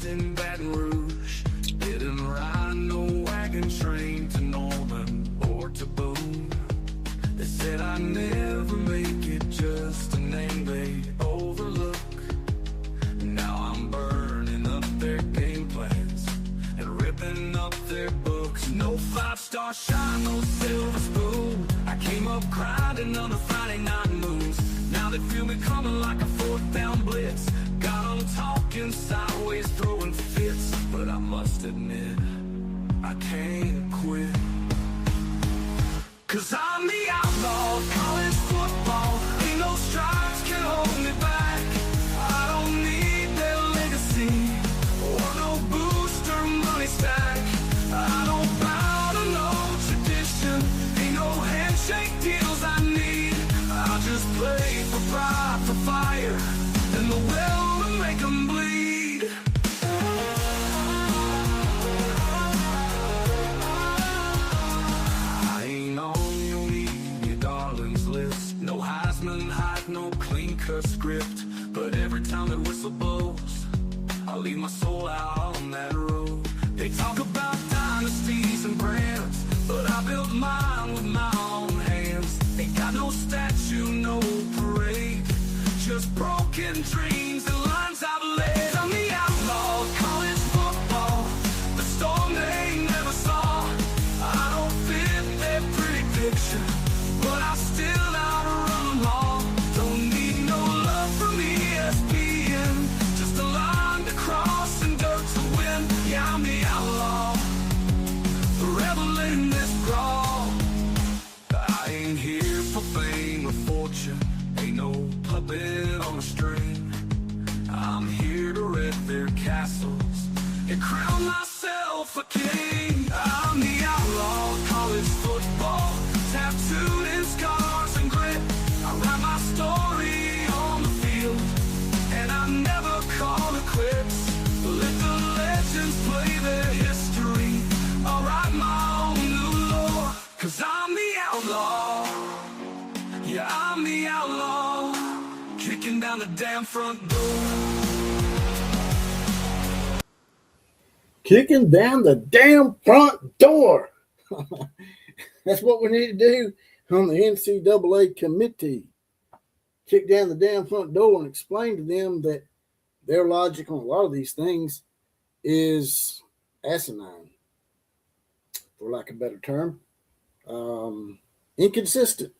in Baton Rouge. Didn't ride no wagon train to Norman or to Boone. They said I'd never make it, just a name they overlook. Now I'm burning up their game plans and ripping up their books. No 5-star shine, no silver spoon. I came up grinding on a Friday night moves. Now they feel me coming like a 4th down blitz. Got them talking sideways, throwing fits. But I must admit, I can't quit. 'Cause I'm the outlaw of college football. Ain't no stripes can hold me back. I don't need their legacy or no booster money stack. I don't bow to no tradition. Ain't no handshake deals I need. I just play for pride, for fire, and the will to make 'em bleed. I ain't on your media darlings list. No Heisman hype, no clean-cut script. But every time that whistle blows, I leave my soul out on that road. They talk about dynasties and brands, but I built mine with my own hands. Ain't got no statue, no parade, just broken dreams and lines I've laid. I'm the outlaw of college football, the storm they never saw. I don't fit their pretty picture, but I still outrun them all. Don't need no love from ESPN, just a line to cross and dirt to win. Yeah, I'm the outlaw, the rebel in this brawl. I ain't here for fame or fortune, ain't no puppet on a string. I'm here to wreck their castles and crown myself a king. I'm the outlaw of college football, tattooed in scars and grit. I write my story on the field, and I never call it quits. Let the legends play their history, I'll write my own new lore. 'Cause I'm the outlaw, yeah, I'm the outlaw, kicking down the damn front door. Kicking down the damn front door. That's what we need to do on the NCAA committee. Kick down the damn front door and explain to them that their logic on a lot of these things is asinine, for lack of a better term. Inconsistent.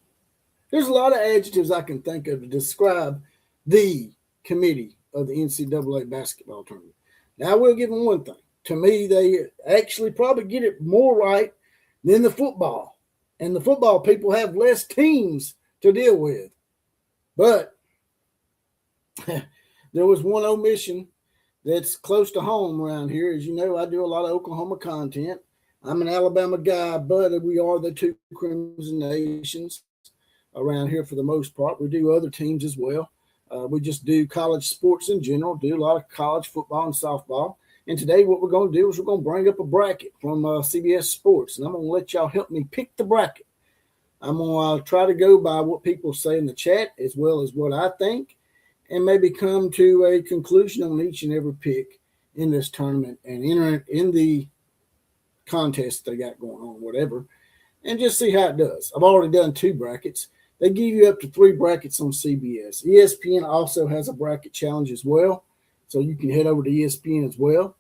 There's a lot of adjectives I can think of to describe the committee of the NCAA basketball tournament. Now, I will give them one thing. To me, they actually probably get it more right than the football. And the football people have less teams to deal with. But there was one omission that's close to home around here. As you know, I do a lot of Oklahoma content. I'm an Alabama guy, but we are the two Crimson Nations around here for the most part. We do other teams as well. We just do college sports in general, do a lot of college football and softball. And today what we're going to do is we're going to bring up a bracket from CBS Sports, and I'm going to let y'all help me pick the bracket. I'm going to try to go by what people say in the chat as well as what I think, and maybe come to a conclusion on each and every pick in this tournament and enter it in the contest they got going on, whatever, and just see how it does. I've already done 2 brackets. They give you up to 3 brackets on CBS. ESPN also has a bracket challenge as well, so you can head over to ESPN as well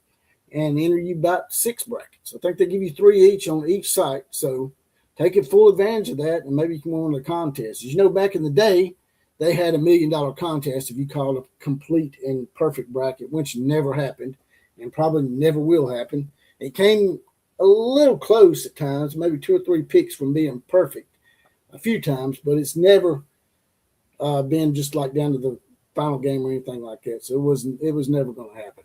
and enter you about 6 brackets. I think they give you 3 each on each site, so take full advantage of that, and maybe you can win a contest. As you know, back in the day, they had $1 million contest if you called a complete and perfect bracket, which never happened and probably never will happen. It came a little close at times, maybe 2 or 3 picks from being perfect a few times, but it's never been just like down to the final game or anything like that. So it was never going to happen.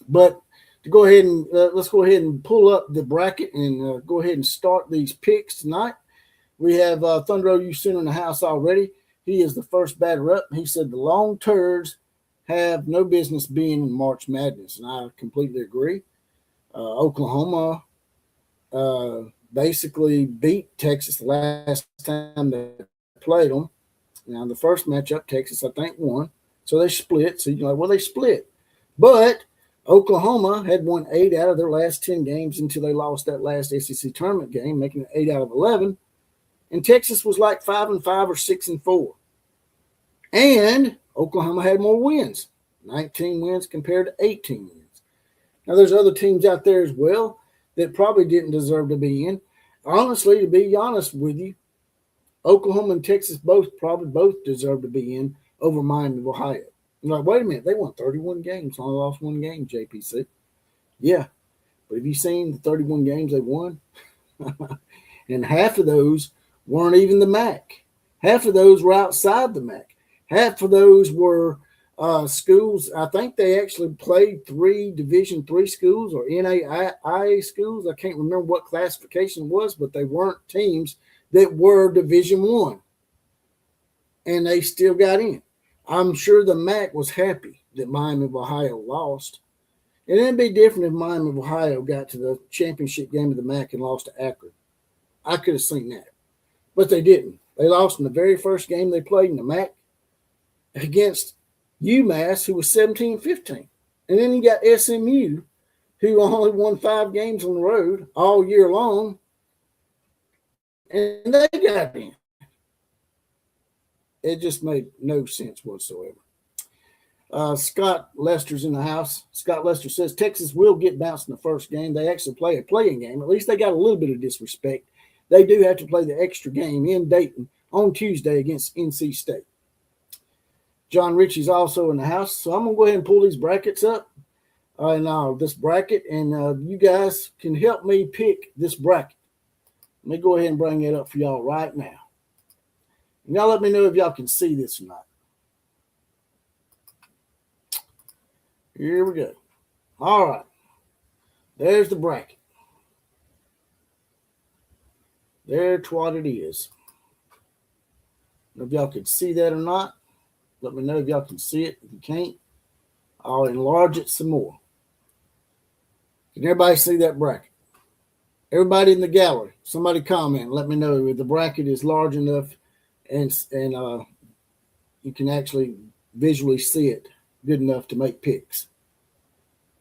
But to go ahead and let's go ahead and pull up the bracket and go ahead and start these picks tonight. We have Thunder OU Sooner in the house already. He is the first batter up. He said the Long Turds have no business being in March Madness, and I completely agree. Oklahoma basically beat Texas the last time they played them. Now, the first matchup, Texas, I think, won. So they split. So you're like, well, they split. But Oklahoma had won 8 out of their last 10 games until they lost that last SEC tournament game, making it 8 out of 11. And Texas was like 5-5 or 6-4. And Oklahoma had more wins, 19 wins compared to 18 wins. Now, there's other teams out there as well that probably didn't deserve to be in. Honestly, to be honest with you, Oklahoma and Texas both deserve to be in over Miami of Ohio. You're like, wait a minute, they won 31 games, only lost one game, JPC. Yeah, but have you seen the 31 games they won? And half of those weren't even the MAC. Half of those were outside the MAC. Half of those were schools. I think they actually played 3 Division III schools or NAIA schools. I can't remember what classification it was, but they weren't teams that were Division I. And they still got in. I'm sure the MAC was happy that Miami of Ohio lost. And it'd be different if Miami of Ohio got to the championship game of the MAC and lost to Akron. I could have seen that. But they didn't. They lost in the very first game they played in the MAC against UMass, who was 17-15. And then you got SMU, who only won 5 games on the road all year long. And they got in. It just made no sense whatsoever. Scott Lester's in the house. Scott Lester says Texas will get bounced in the first game. They actually play a playing game. At least they got a little bit of disrespect. They do have to play the extra game in Dayton on Tuesday against NC State. John Ritchie's also in the house. So I'm going to go ahead and pull these brackets up this bracket, and you guys can help me pick this bracket. Let me go ahead and bring it up for y'all right now. And y'all let me know if y'all can see this or not. Here we go. All right. There's the bracket. There's what it is. If y'all can see that or not, let me know if y'all can see it. If you can't, I'll enlarge it some more. Can everybody see that bracket? Everybody in the gallery, somebody comment. Let me know if the bracket is large enough and you can actually visually see it good enough to make picks.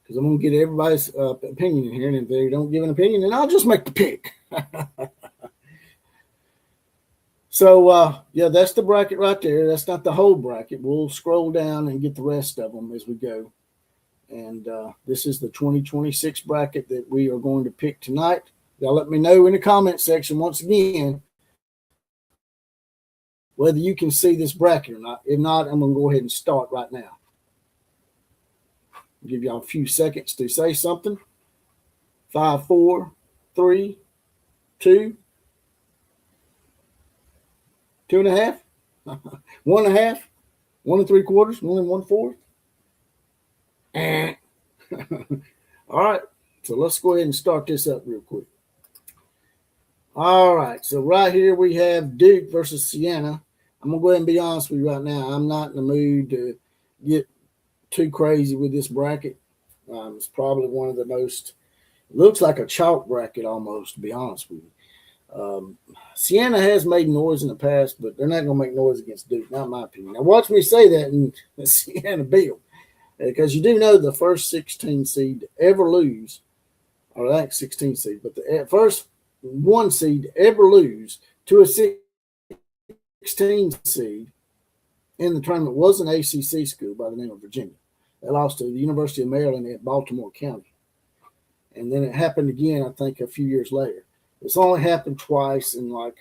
Because I'm going to get everybody's opinion in here, and if they don't give an opinion, then I'll just make the pick. So, yeah, that's the bracket right there. That's not the whole bracket. We'll scroll down and get the rest of them as we go. And this is the 2026 bracket that we are going to pick tonight. Y'all let me know in the comment section once again whether you can see this bracket or not. If not, I'm going to go ahead and start right now. Give y'all a few seconds to say something. 5, 4, 3, 2, 2.5, 1.5, 1 3/4, 1 1/4. All right, so let's go ahead and start this up real quick. All right, so right here we have Duke versus Siena. I'm going to go ahead and be honest with you right now. I'm not in the mood to get too crazy with this bracket. It's probably one of the most, looks like a chalk bracket almost, to be honest with you. Siena has made noise in the past, but they're not going to make noise against Duke, not in my opinion. Now, watch me say that in the Siena bill, because you do know the first 16 seed to ever lose, or I think 16 seed, but the first 1 seed to ever lose to a 16 seed in the tournament was an ACC school by the name of Virginia. They lost to the University of Maryland at Baltimore County. And then it happened again, I think, a few years later. It's only happened twice in like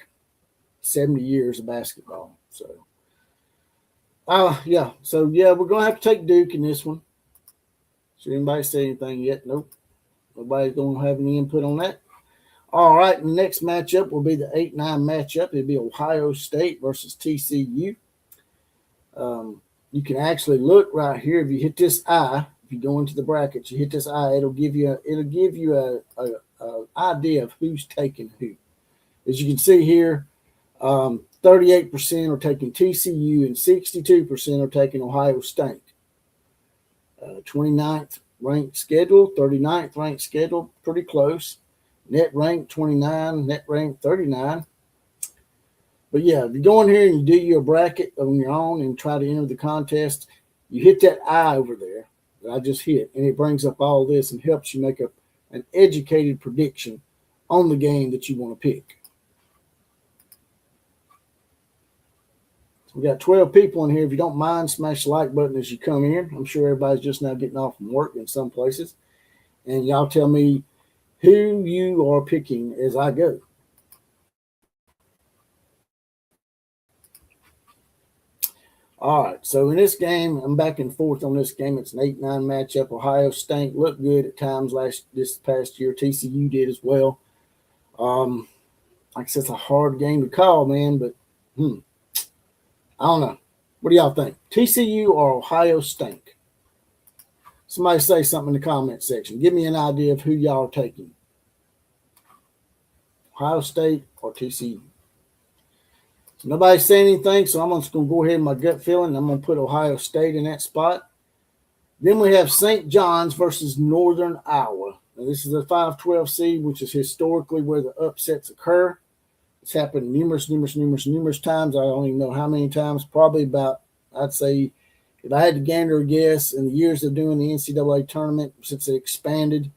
70 years of basketball. So, yeah. So, yeah, we're going to have to take Duke in this one. Should anybody say anything yet? Nope. Nobody's going to have any input on that. All right, the next matchup will be the 8-9 matchup. It'll be Ohio State versus TCU. You can actually look right here. If you hit this I, if you go into the brackets, you hit this I, it'll give you a idea of who's taking who. As you can see here, 38% are taking TCU and 62% are taking Ohio State. 29th ranked schedule, 39th ranked schedule, pretty close. Net rank 29, net rank 39. But yeah, if you go in here and you do your bracket on your own and try to enter the contest, you hit that I over there. that I just hit, and it brings up all this and helps you make an educated prediction on the game that you want to pick. So we got 12 people in here. If you don't mind, smash the like button as you come in. I'm sure everybody's just now getting off from work in some places. And y'all tell me who you are picking as I go. All right, so in this game, I'm back and forth on this game. It's an 8-9 matchup. Ohio State looked good at times this past year. TCU did as well. Like I said, it's a hard game to call, man, but I don't know. What do y'all think? TCU or Ohio State? Somebody say something in the comment section. Give me an idea of who y'all are taking. Ohio State or TCU? So nobody's saying anything, so I'm just going to go ahead with my gut feeling. I'm going to put Ohio State in that spot. Then we have St. John's versus Northern Iowa. Now, this is a 5-12 seed, which is historically where the upsets occur. It's happened numerous times. I don't even know how many times. Probably about, I'd say, if I had to gander a guess, in the years of doing the NCAA tournament, since it expanded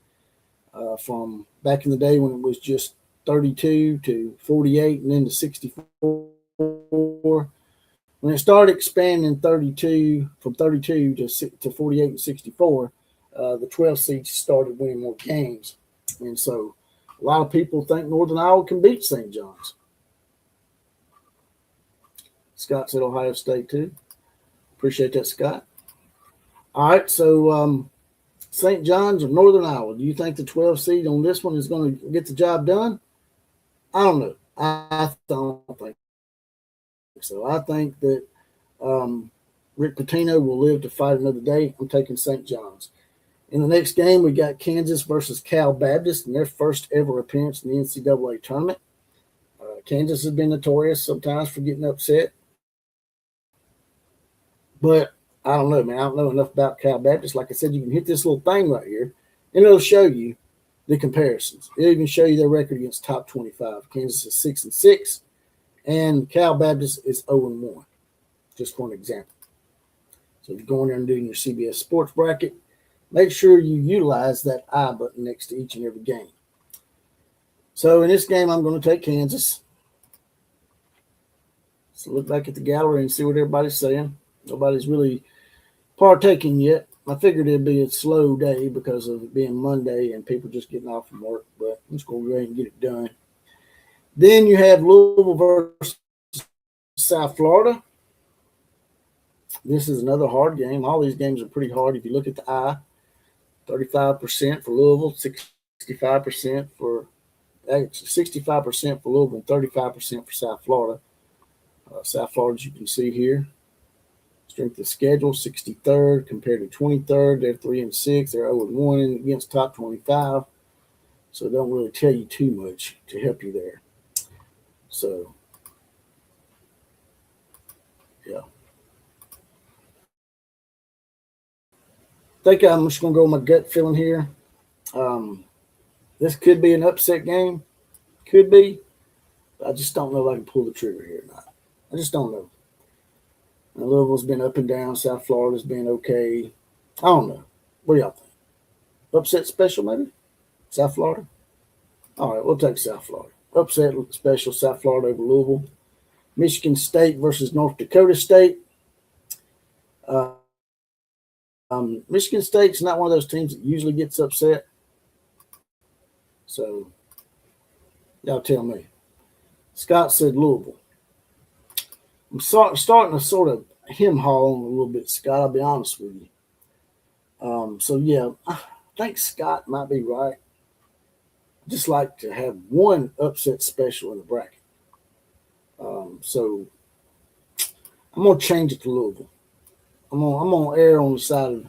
from back in the day when it was just 32 to 48 and then to 64. When it started expanding from 32 to 48 and 64, the 12 seeds started winning more games. And so a lot of people think Northern Iowa can beat St. John's. Scott said Ohio State too. Appreciate that, Scott. All right, so St. John's or Northern Iowa, do you think the 12 seed on this one is going to get the job done? I don't know. I don't think so. I think that Rick Pitino will live to fight another day. I'm taking St. John's. In the next game, we got Kansas versus Cal Baptist in their first ever appearance in the NCAA tournament. Kansas has been notorious sometimes for getting upset. But I don't know, man. I don't know enough about Cal Baptist. Like I said, you can hit this little thing right here, and it'll show you the comparisons. It'll even show you their record against top 25. Kansas is 6-6, and Cal Baptist is 0-1, just for an example. So if you're going there and doing your CBS Sports bracket, make sure you utilize that I button next to each and every game. So in this game, I'm going to take Kansas. So look back at the gallery and see what everybody's saying. Nobody's really partaking yet. I figured it'd be a slow day because of it being Monday and people just getting off from work, but I'm just going to go ahead and get it done. Then you have Louisville versus South Florida. This is another hard game. All these games are pretty hard. If you look at the eye, 35% for Louisville, 65% for Louisville, and 35% for South Florida. South Florida, as you can see here, strength of schedule, 63rd compared to 23rd. They're 3-6. They're 0-1 against top 25. So it don't really tell you too much to help you there. So, yeah. I think I'm just going to go with my gut feeling here. This could be an upset game. Could be. I just don't know if I can pull the trigger here or not. I just don't know. And Louisville's been up and down. South Florida's been okay. I don't know. What do y'all think? Upset special, maybe? South Florida? All right, we'll take South Florida. Upset special, South Florida over Louisville. Michigan State versus North Dakota State. Michigan State's not one of those teams that usually gets upset. So, y'all tell me. Scott said Louisville. I'm starting to sort of hem-haw on a little bit, Scott. I'll be honest with you. So, yeah, I think Scott might be right. I just like to have one upset special in the bracket. So, I'm going to change it to Louisville. I'm going to err on the side of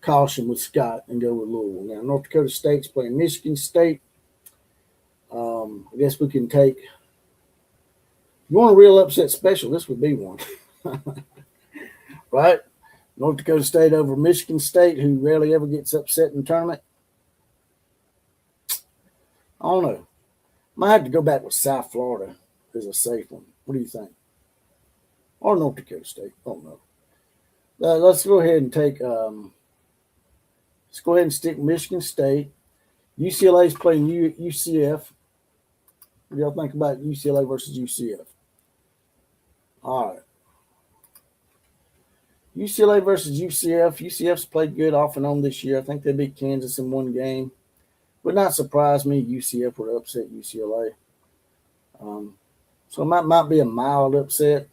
caution with Scott and go with Louisville. Now, North Dakota State's playing Michigan State. I guess we can take – if you want a real upset special, this would be one. Right? North Dakota State over Michigan State, who rarely ever gets upset in the tournament. I don't know. Might have to go back with South Florida as a safe one. What do you think? Or North Dakota State. I don't know. Let's go ahead and take Let's go ahead and stick Michigan State. UCLA's playing UCF. What do y'all think about UCLA versus UCF? All right. UCLA versus UCF. UCF's played good off and on this year. I think they beat Kansas in one game. Would not surprise me UCF would upset UCLA. So it might be a mild upset.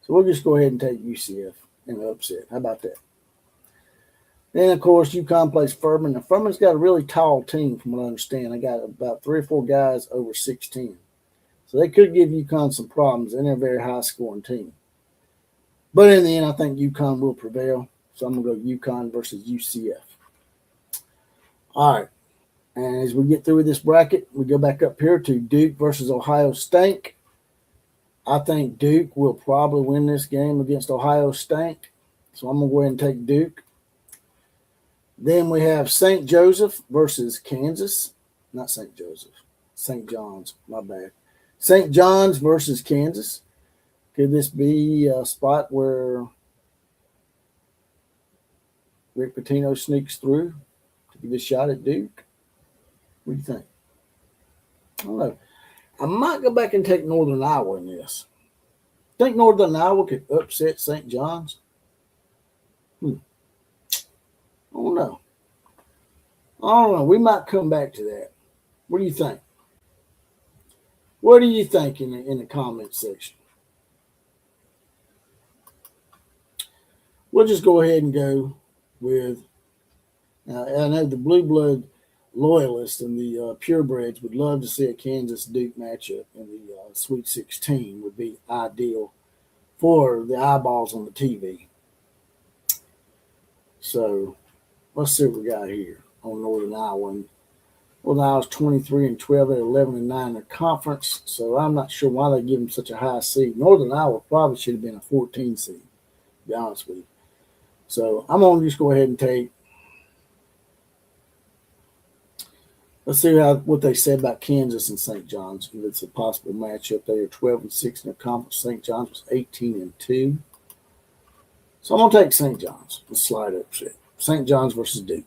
So we'll just go ahead and take UCF in the upset. How about that? Then, of course, UConn plays Furman. Now, Furman's got a really tall team, from what I understand. They got about 3 or 4 guys over 6'10". So they could give UConn some problems, and they're a very high-scoring team. But in the end, I think UConn will prevail. So I'm going to go UConn versus UCF. All right. And as we get through with this bracket, we go back up here to Duke versus Ohio State. I think Duke will probably win this game against Ohio State. So I'm going to go ahead and take Duke. Then we have St. Joseph versus Kansas. Not St. Joseph. St. John's. My bad. St. John's versus Kansas. Could this be a spot where Rick Pitino sneaks through to give a shot at Duke? What do you think? I don't know. I might go back and take Northern Iowa in this. Think Northern Iowa could upset St. John's? I don't know. We might come back to that. What do you think? What do you think in the comment section? We'll just go ahead and go with, I know the Blue Blood loyalists and the purebreds would love to see a Kansas-Duke matchup in the Sweet 16 would be ideal for the eyeballs on the TV. So let's see what we got here on Northern Iowa. Northern Iowa's 23-12. They're 11-9 in their conference. So I'm not sure why they give them such a high seed. Northern Iowa probably should have been a 14 seed, to be honest with you. So I'm going to just go ahead and take. Let's see what they said about Kansas and St. John's. If it's a possible matchup, they are 12-6 in their conference. St. John's was 18-2. So I'm going to take St. John's. A slight upset. St. John's versus Duke.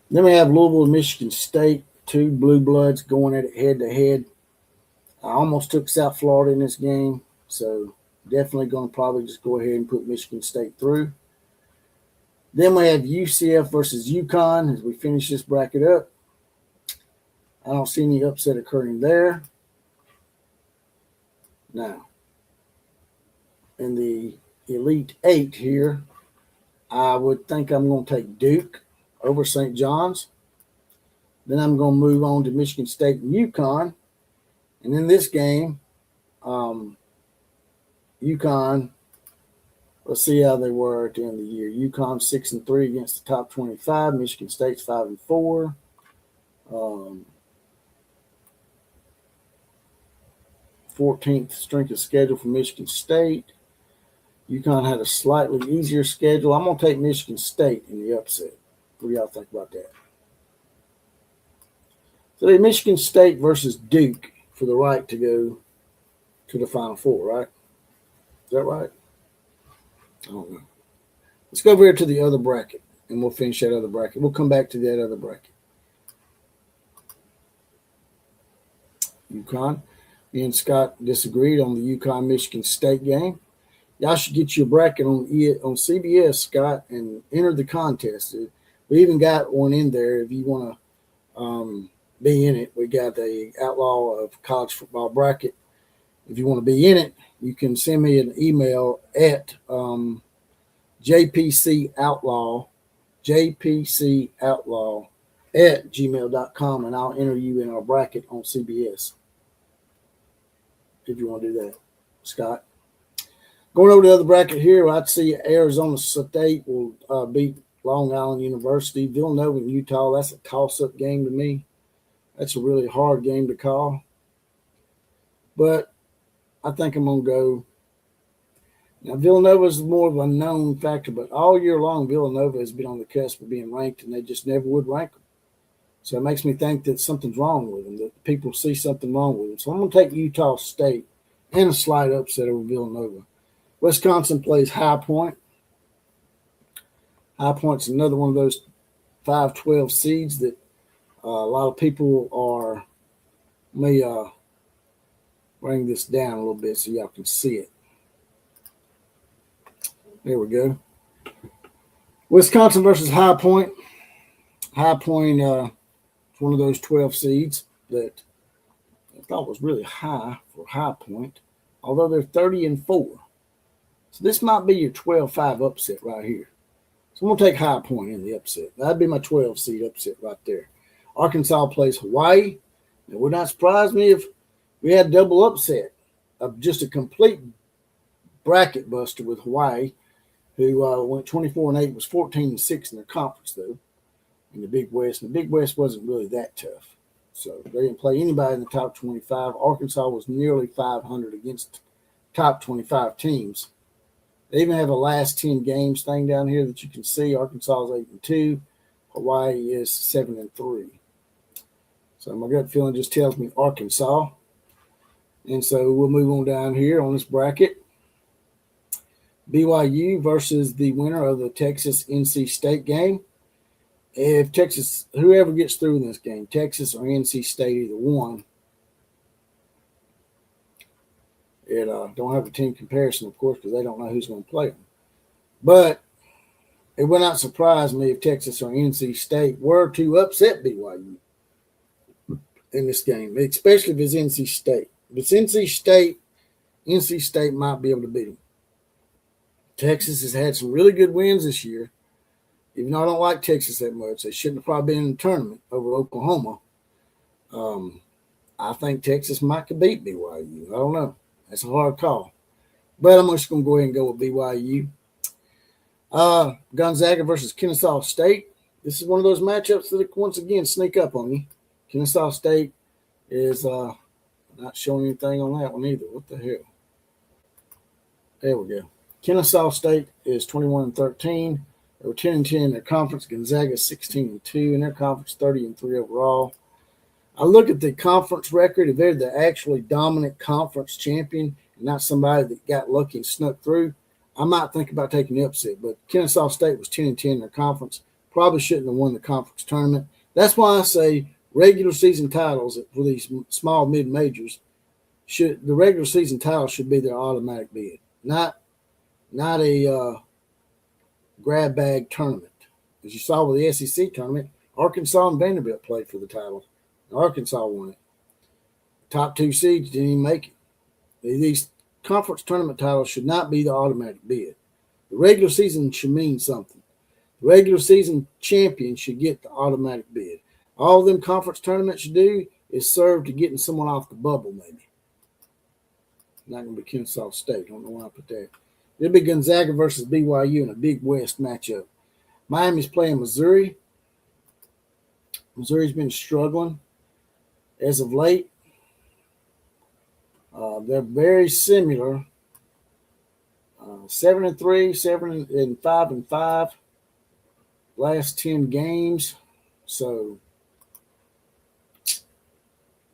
Then we have Louisville and Michigan State. 2 blue bloods going at it head-to-head. I almost took South Florida in this game. So definitely going to probably just go ahead and put Michigan State through. Then we have UCF versus UConn as we finish this bracket up. I don't see any upset occurring there. Now, in the Elite 8 here, I would think I'm going to take Duke over St. John's. Then I'm going to move on to Michigan State and UConn. And in this game, UConn, let's see how they were at the end of the year. UConn 6-3 against the top 25. Michigan State's 5-4. 14th strength of schedule for Michigan State. UConn had a slightly easier schedule. I'm going to take Michigan State in the upset. What do y'all think about that? So they Michigan State versus Duke for the right to go to the Final Four, right? Is that right? I don't know. Let's go over here to the other bracket, and we'll finish that other bracket. We'll come back to that other bracket. UConn. Me and Scott disagreed on the UConn-Michigan State game. Y'all should get your bracket on CBS, Scott, and enter the contest. We even got one in there if you want to be in it. We got the Outlaw of College Football bracket. If you want to be in it, you can send me an email at jpcoutlaw@gmail.com, and I'll enter you in our bracket on CBS. If you want to do that, Scott. Going over to the other bracket here, I'd see Arizona State will beat Long Island University. Villanova and Utah, that's a toss-up game to me. That's a really hard game to call. But I think I'm going to go. Now, Villanova is more of a known factor, but all year long, Villanova has been on the cusp of being ranked, and they just never would rank them. So it makes me think that something's wrong with them, that people see something wrong with them. So I'm going to take Utah State and a slight upset over Villanova. Wisconsin plays High Point. High Point's another one of those 5-12 seeds that a lot of people are. Let me bring this down a little bit so y'all can see it. There we go. Wisconsin versus High Point. High Point is one of those 12 seeds that I thought was really high for High Point, although they're 30-4. So this might be your 12-5 upset right here. So I'm going to take High Point in the upset. That'd be my 12 seed upset right there. Arkansas plays Hawaii. It would not surprise me if we had double upset of just a complete bracket buster with Hawaii, who went 24-8, was 14-6 in their conference, though, in the Big West. And the Big West wasn't really that tough. So they didn't play anybody in the top 25. Arkansas was nearly 500 against top 25 teams. They even have a last 10 games thing down here that you can see. Arkansas is 8-2. Hawaii is 7-3. So my gut feeling just tells me Arkansas. And so we'll move on down here on this bracket. BYU versus the winner of the Texas-NC State game. If Texas, whoever gets through in this game, Texas or NC State, either one, it don't have a team comparison, of course, because they don't know who's going to play them. But it would not surprise me if Texas or NC State were to upset BYU in this game, especially if it's NC State. If it's NC State might be able to beat them. Texas has had some really good wins this year. Even though I don't like Texas that much, they shouldn't have probably been in the tournament over Oklahoma. I think Texas might could beat BYU. I don't know. That's a hard call. But I'm just going to go ahead and go with BYU. Gonzaga versus Kennesaw State. This is one of those matchups that once again sneak up on you. Kennesaw State is not showing anything on that one either. What the hell? There we go. Kennesaw State is 21-13. They were 10-10 in their conference. Gonzaga 16-2 in their conference, 30-3 overall. I look at the conference record. If they're the actually dominant conference champion and not somebody that got lucky and snuck through, I might think about taking the upset. But Kennesaw State was 10-10 in their conference. Probably shouldn't have won the conference tournament. That's why I say regular season titles for these small mid-majors, the regular season title should be their automatic bid, not a grab bag tournament. As you saw with the SEC tournament, Arkansas and Vanderbilt played for the title. Arkansas won it. Top two seeds didn't even make it. These conference tournament titles should not be the automatic bid. The regular season should mean something. The regular season champion should get the automatic bid. All them conference tournaments should do is serve to getting someone off the bubble, maybe. Not going to be Kennesaw State. I don't know why I put that. It'll be Gonzaga versus BYU in a Big West matchup. Miami's playing Missouri. Missouri's been struggling as of late. They're very similar. 7-3, 7-5. Last 10 games. So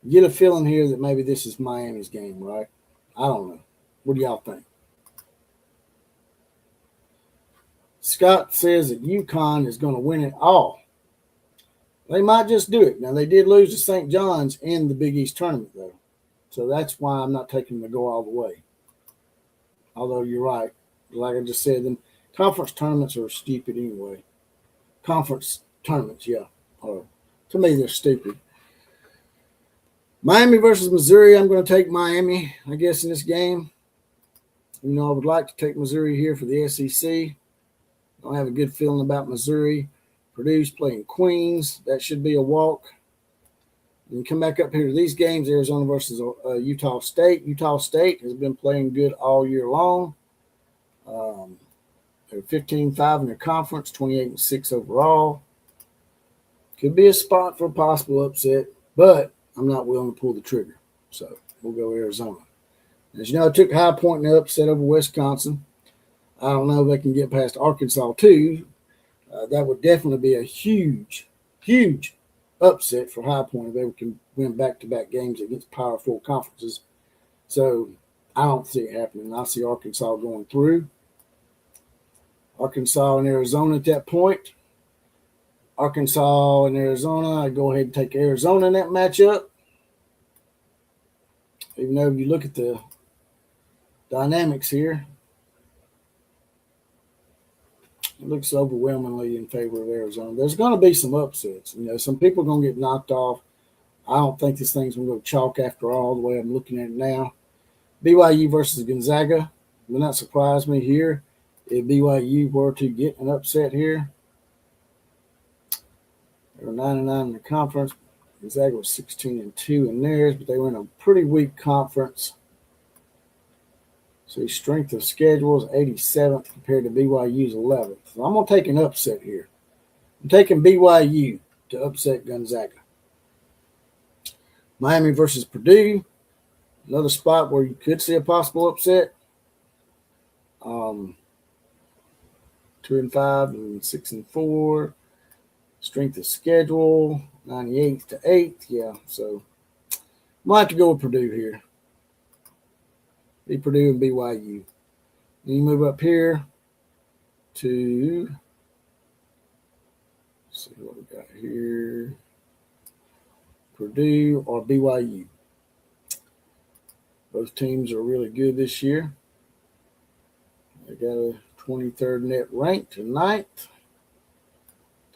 you get a feeling here that maybe this is Miami's game, right? I don't know. What do y'all think? Scott says that UConn is going to win it all. They might just do it. Now, they did lose to St. John's in the Big East tournament, though. So that's why I'm not taking them to go all the way. Although you're right. Like I just said, them conference tournaments are stupid anyway. Conference tournaments, yeah. To me, they're stupid. Miami versus Missouri. I'm going to take Miami, I guess, in this game. You know, I would like to take Missouri here for the SEC. I don't have a good feeling about Missouri. Purdue's playing Queens. That should be a walk. And come back up here to these games, Arizona versus Utah State. Utah State has been playing good all year long. They're 15-5 in their conference, 28-6 overall. Could be a spot for a possible upset, but I'm not willing to pull the trigger. So we'll go Arizona. As you know, I took High Point in the upset over Wisconsin. I don't know if they can get past Arkansas, too. That would definitely be a huge, huge upset for High Point if they can win back-to-back games against Power 4 conferences. So I don't see it happening. I see Arkansas going through. Arkansas and Arizona at that point. Arkansas and Arizona, I go ahead and take Arizona in that matchup. Even though if you look at the dynamics here, it looks overwhelmingly in favor of Arizona. There's going to be some upsets. Some people are going to get knocked off. I don't think this thing's going to go chalk after all, the way I'm looking at it now. BYU versus Gonzaga. Will not surprise me here if BYU were to get an upset here. They were 9-9 in the conference. Gonzaga was 16-2 in theirs, but they were in a pretty weak conference. So strength of schedule is 87th compared to BYU's 11th. So I'm going to take an upset here. I'm taking BYU to upset Gonzaga. Miami versus Purdue. Another spot where you could see a possible upset. 2-5 and 6-4. Strength of schedule, 98th to 8th. Yeah, so might have to go with Purdue here. Be Purdue and BYU. Then you move up here to, let's see what we got here. Purdue or BYU. Both teams are really good this year. They got a 23rd net ranked to 9th.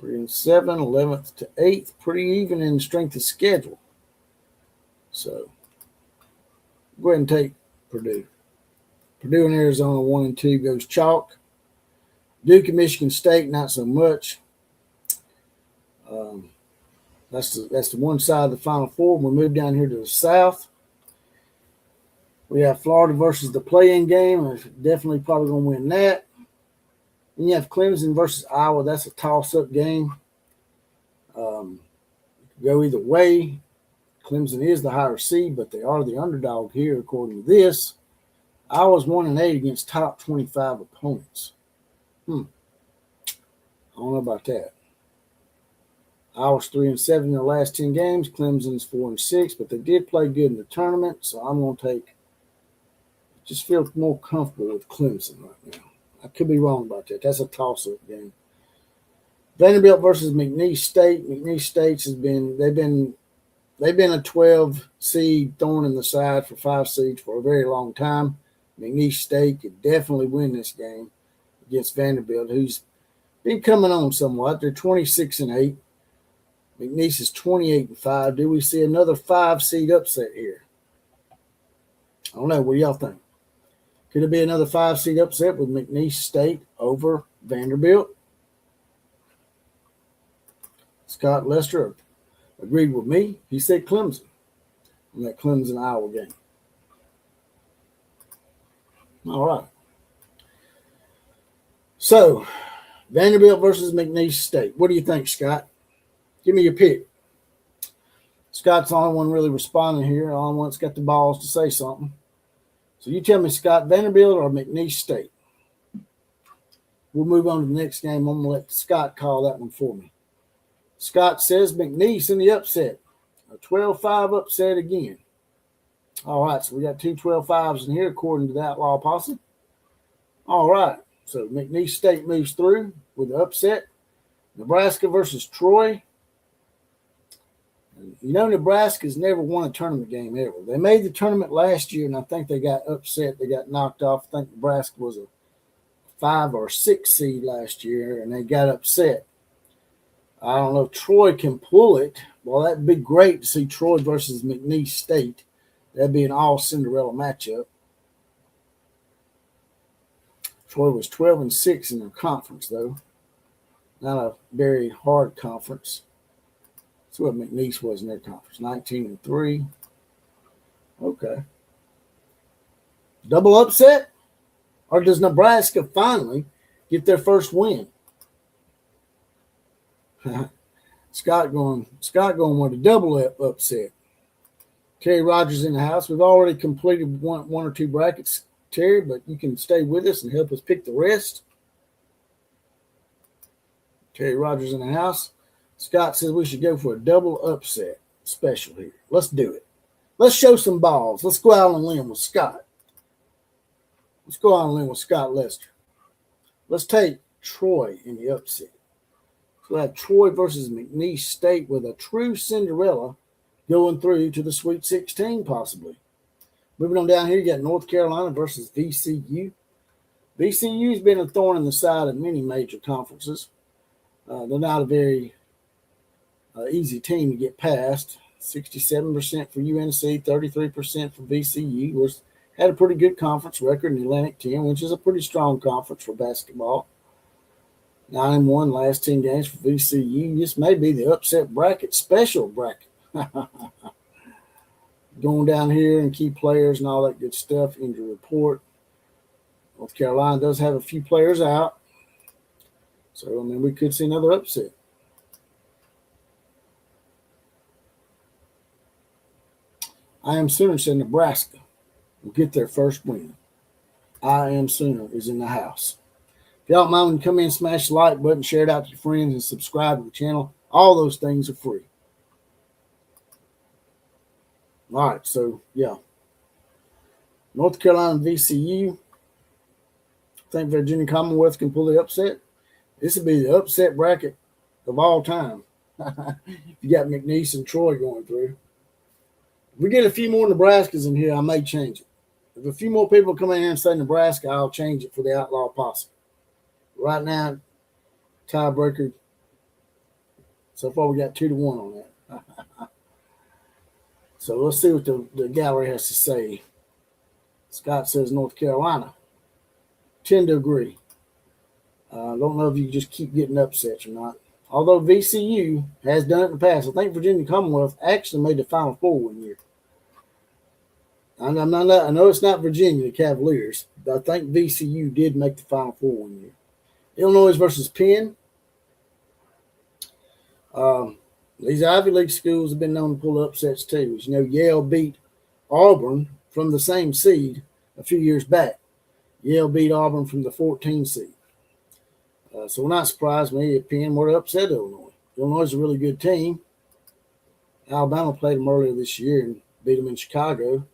3-7, 11th to 8th. Pretty even in strength of schedule. So go ahead and take Purdue. Purdue and Arizona 1-2 goes chalk. Duke and Michigan State, not so much. That's the one side of the Final Four. We'll move down here to the South. We have Florida versus the play-in game. Definitely probably going to win that. Then you have Clemson versus Iowa. That's a toss-up game. Go either way. Clemson is the higher seed, but they are the underdog here, according to this. Iowa's 1-8 against top 25 opponents. I don't know about that. Iowa's 3-7 in their last 10 games. Clemson's 4-6, but they did play good in the tournament, so I'm going to just feel more comfortable with Clemson right now. I could be wrong about that. That's a toss-up game. Vanderbilt versus McNeese State. McNeese State they've been a 12 seed thorn in the side for 5 seeds for a very long time. McNeese State could definitely win this game against Vanderbilt, who's been coming on somewhat. They're 26-8. McNeese is 28-5. Do we see another 5 seed upset here? I don't know. What do y'all think? Could it be another 5 seed upset with McNeese State over Vanderbilt? Scott Lester agreed with me. He said Clemson in that Clemson-Iowa game. All right. So, Vanderbilt versus McNeese State. What do you think, Scott? Give me your pick. Scott's the only one really responding here. The only one that's got the balls to say something. So you tell me, Scott, Vanderbilt or McNeese State? We'll move on to the next game. I'm going to let Scott call that one for me. Scott says McNeese in the upset. A 12-5 upset again. All right, so we got 2 12-5s in here according to the Outlaw Posse. All right, so McNeese State moves through with the upset. Nebraska versus Troy. Nebraska's never won a tournament game ever. They made the tournament last year, and I think they got upset. They got knocked off. I think Nebraska was a 5 or 6 seed last year, and they got upset. I don't know if Troy can pull it. Well, that'd be great to see Troy versus McNeese State. That'd be an all-Cinderella matchup. Troy was 12-6 in their conference, though. Not a very hard conference. That's what McNeese was in their conference, 19-3. Okay. Double upset? Or does Nebraska finally get their first win? Scott going with a double upset. Terry Rogers in the house. We've already completed one or two brackets, Terry, but you can stay with us and help us pick the rest. Terry Rogers in the house. Scott says we should go for a double upset special here. Let's do it. Let's show some balls. Let's go out on a limb with Scott. Let's go out on a limb with Scott Lester. Let's take Troy in the upset. So we'll have Troy versus McNeese State with a true Cinderella going through to the Sweet 16 possibly. Moving on down here, you got North Carolina versus VCU. VCU's been a thorn in the side of many major conferences. They're not a very easy team to get past. 67% for UNC, 33% for VCU. Had a pretty good conference record in the Atlantic 10, which is a pretty strong conference for basketball. 9-1 last 10 games for VCU. This may be the upset bracket, special bracket. Going down here and key players and all that good stuff, injury report. North Carolina does have a few players out. So, I mean, we could see another upset. I Am Sooner said Nebraska will get their first win. I Am Sooner is in the house. If y'all don't mind, come in, smash the like button, share it out to your friends, and subscribe to the channel. All those things are free. All right, so, yeah. North Carolina and VCU. I think Virginia Commonwealth can pull the upset. This would be the upset bracket of all time. You got McNeese and Troy going through. If we get a few more Nebraskas in here, I may change it. If a few more people come in here and say Nebraska, I'll change it for the Outlaw Posse. Right now, tiebreaker. So far, we got 2-1 on that. So let's see what the gallery has to say. Scott says North Carolina. Tend to agree. I don't know if you just keep getting upsets or not. Although VCU has done it in the past. I think Virginia Commonwealth actually made the Final Four one year. I know it's not Virginia, the Cavaliers, but I think VCU did make the Final Four one year. Illinois versus Penn. These Ivy League schools have been known to pull upsets too. As you know, Yale beat Auburn from the same seed a few years back. Yale beat Auburn from the 14 seed. So it will not surprise me if Penn were to upset Illinois. Illinois is a really good team. Alabama played them earlier this year and beat them in Chicago.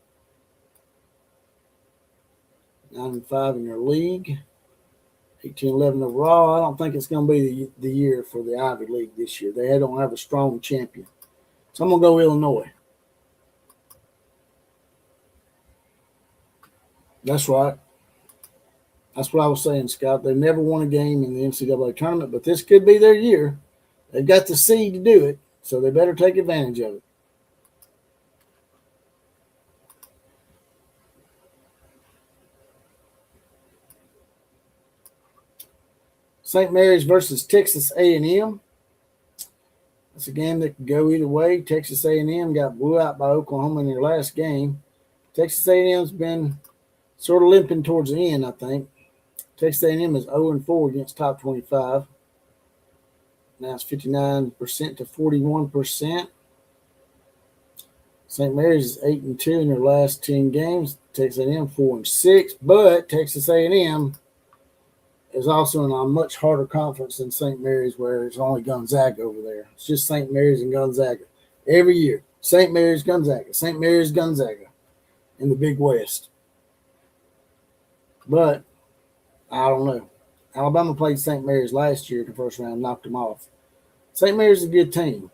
9-5 in their league. 18-11 overall. I don't think it's going to be the year for the Ivy League this year. They don't have a strong champion. So I'm going to go Illinois. That's right. That's what I was saying, Scott. They never won a game in the NCAA tournament, but this could be their year. They've got the seed to do it, so they better take advantage of it. St. Mary's versus Texas A&M. That's a game that could go either way. Texas A&M got blew out by Oklahoma in their last game. Texas A&M's been sort of limping towards the end, I think. Texas A&M is 0-4 against top 25. Now it's 59% to 41%. St. Mary's is 8-2 in their last 10 games. Texas A&M 4-6, but Texas A&M is also in a much harder conference than St. Mary's, where it's only Gonzaga over there. It's just St. Mary's and Gonzaga every year. St. Mary's, Gonzaga. St. Mary's, Gonzaga in the Big West. But I don't know. Alabama played St. Mary's last year in the first round, knocked them off. St. Mary's is a good team.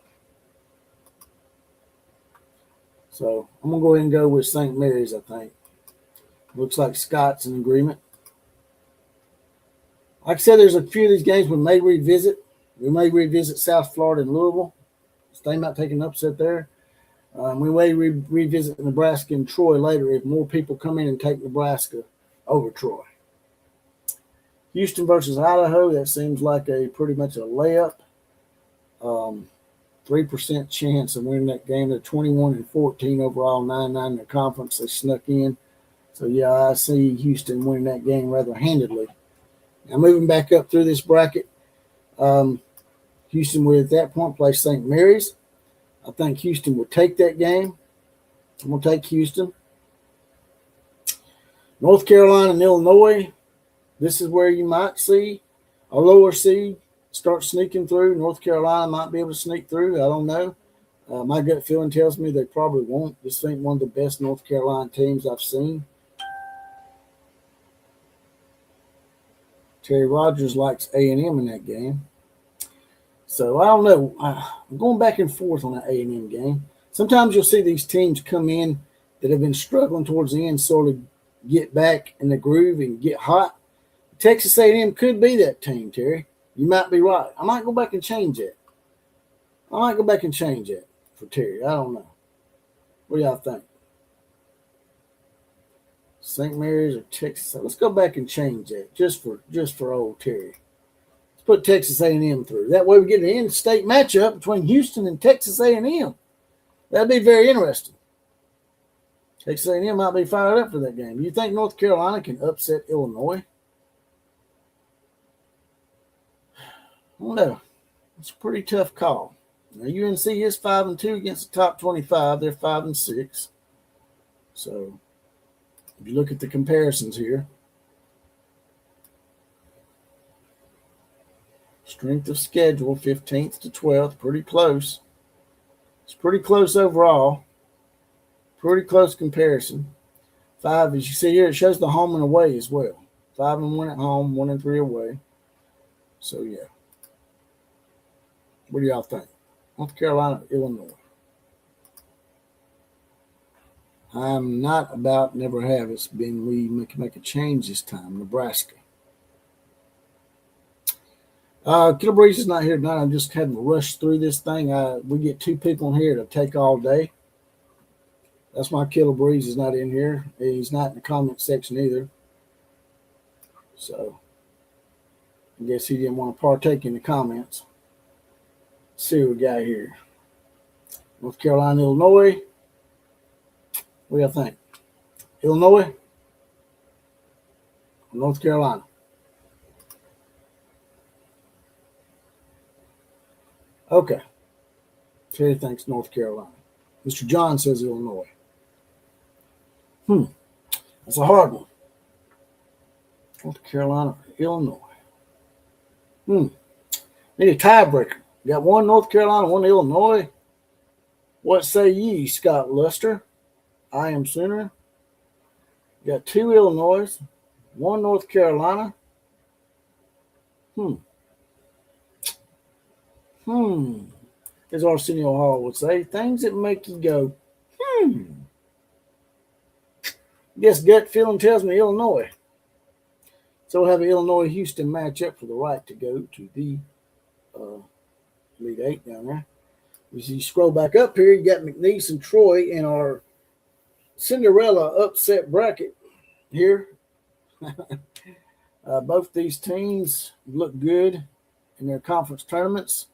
So I'm going to go ahead and go with St. Mary's, I think. Looks like Scott's in agreement. Like I said, there's a few of these games we may revisit. We may revisit South Florida and Louisville. They might take an upset there. We may revisit Nebraska and Troy later if more people come in and take Nebraska over Troy. Houston versus Idaho, that seems like pretty much a layup. 3% chance of winning that game. They're 21-14 overall, 9-9 in their conference. They snuck in. So, yeah, I see Houston winning that game rather handedly. Now, moving back up through this bracket, Houston would at that point play St. Mary's. I think Houston would take that game. I'm going to take Houston. North Carolina and Illinois. This is where you might see a lower seed start sneaking through. North Carolina might be able to sneak through. I don't know. My gut feeling tells me they probably won't. This ain't one of the best North Carolina teams I've seen. Terry Rogers likes A&M in that game. So I don't know. I'm going back and forth on that A&M game. Sometimes you'll see these teams come in that have been struggling towards the end, sort of get back in the groove and get hot. Texas A&M could be that team, Terry. You might be right. I might go back and change that. For Terry. I don't know. What do y'all think? St. Mary's or Texas? Let's go back and change that just for old Terry. Let's put Texas A&M through. That way we get an in-state matchup between Houston and Texas A&M. That'd be very interesting. Texas A&M might be fired up for that game. You think North Carolina can upset Illinois? I don't know. It's a pretty tough call. Now UNC is 5-2 against the top 25. They're 5-6. So if you look at the comparisons here, strength of schedule, 15th to 12th, pretty close. It's pretty close overall. Pretty close comparison. 5, as you see here, it shows the home and away as well. 5-1 at home, 1-3 away. So yeah. What do y'all think? North Carolina, Illinois. I'm not about, never have. It's been we make a change this time. Nebraska. Killer Breeze is not here tonight. I'm just having to rush through this thing. We get 2 people in here to take all day. That's why Killer Breeze is not in here. He's not in the comment section either. So I guess he didn't want to partake in the comments. Let's see what we got here. North Carolina, Illinois. What do y'all think? Illinois? North Carolina? Okay. Terry thinks North Carolina. Mr. John says Illinois. That's a hard one. North Carolina, Illinois. Need a tiebreaker. You got one North Carolina, one Illinois. What say ye, Scott Luster? I am Sooner. You got 2 Illinois, 1 North Carolina. As Arsenio Hall would say, things that make you go, Guess gut feeling tells me Illinois. So we'll have an Illinois-Houston matchup for the right to go to the Elite 8 down there. As you scroll back up here, you got McNeese and Troy in our Cinderella upset bracket here. Both these teams look good in their conference tournaments.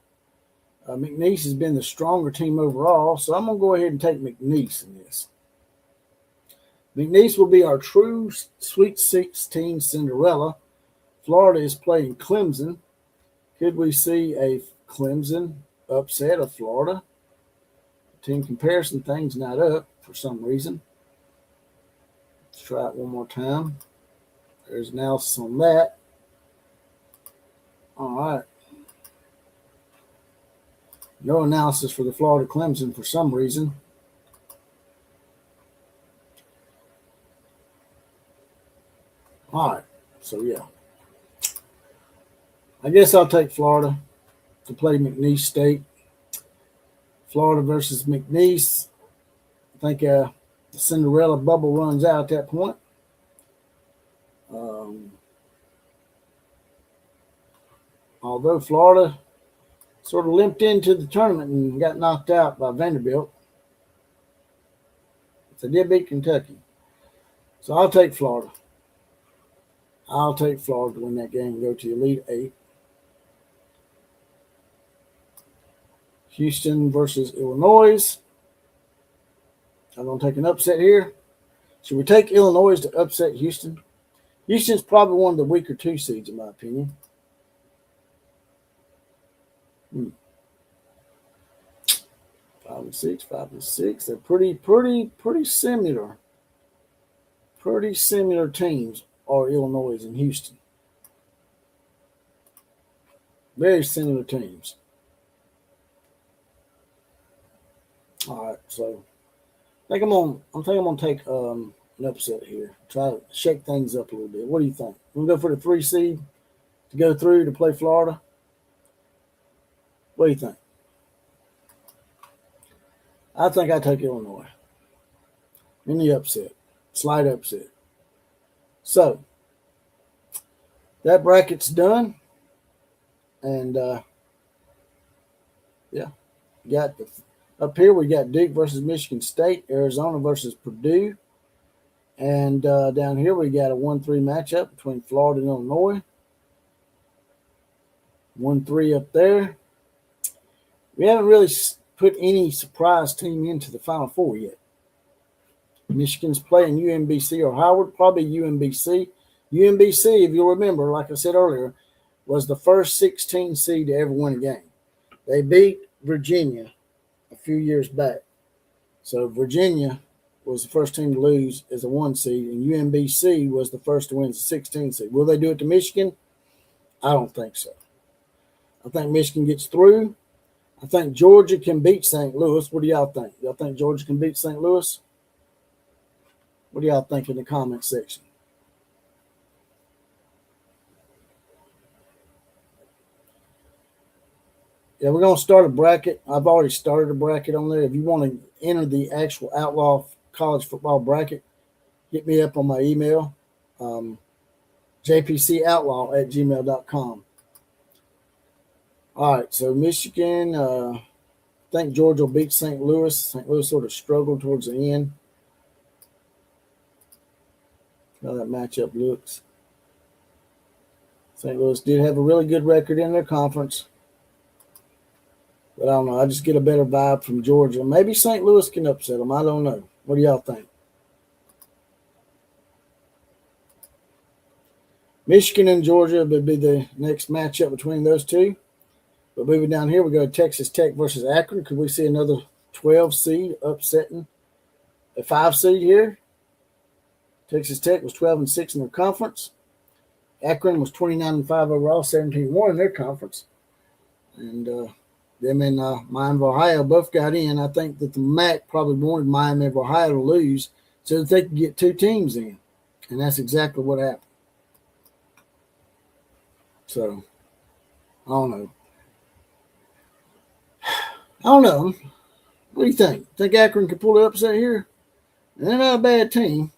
McNeese has been the stronger team overall, so I'm going to go ahead and take McNeese in this. McNeese will be our true Sweet 16 Cinderella. Florida is playing Clemson. Could we see a Clemson upset of Florida? Team comparison thing's not up for some reason. Let's try it one more time. There's analysis on that. All right. No analysis for the Florida Clemson for some reason. All right. So, yeah. I guess I'll take Florida to play McNeese State. Florida versus McNeese. I think the Cinderella bubble runs out at that point. Although Florida sort of limped into the tournament and got knocked out by Vanderbilt, they did beat Kentucky. So I'll take Florida. I'll take Florida to win that game and go to the Elite 8. Houston versus Illinois. I'm going to take an upset here. Should we take Illinois to upset Houston? Houston's probably one of the weaker 2 seeds, in my opinion. 5-6, 5-6. They're pretty similar. Pretty similar teams are Illinois and Houston. Very similar teams. All right, so I think I'm gonna take an upset here. Try to shake things up a little bit. What do you think? We'll go for the 3 seed. to go through to play Florida? What do you think? I think I take Illinois in the upset, slight upset. So that bracket's done, and got up here we got Duke versus Michigan State, Arizona versus Purdue, and down here we got a 1-3 matchup between Florida and Illinois. 1-3 up there. We haven't really put any surprise team into the Final Four yet. Michigan's playing UMBC or Howard, probably UMBC. UMBC, if you'll remember, like I said earlier, was the first 16 seed to ever win a game. They beat Virginia a few years back. So Virginia was the first team to lose as a 1 seed, and UMBC was the first to win as a 16 seed. Will they do it to Michigan? I don't think so. I think Michigan gets through. I think Georgia can beat St. Louis. What do y'all think? Y'all think Georgia can beat St. Louis? What do y'all think in the comment section? Yeah, we're going to start a bracket. I've already started a bracket on there. If you want to enter the actual Outlaw College Football bracket, hit me up on my email, jpcoutlaw@gmail.com. All right, so Michigan, I think Georgia will beat St. Louis. St. Louis sort of struggled towards the end. How that matchup looks. St. Louis did have a really good record in their conference. But I don't know. I just get a better vibe from Georgia. Maybe St. Louis can upset them. I don't know. What do y'all think? Michigan and Georgia would be the next matchup between those two. But moving down here, we go to Texas Tech versus Akron. Could we see another 12 seed upsetting a 5 seed here? Texas Tech was 12-6 in their conference. Akron was 29-5 overall, 17-1 in their conference. And them and Miami of Ohio both got in. I think that the MAC probably wanted Miami of Ohio to lose so that they could get 2 teams in. And that's exactly what happened. So, I don't know. What do you think? Think Akron could pull the upset here? They're not a bad team.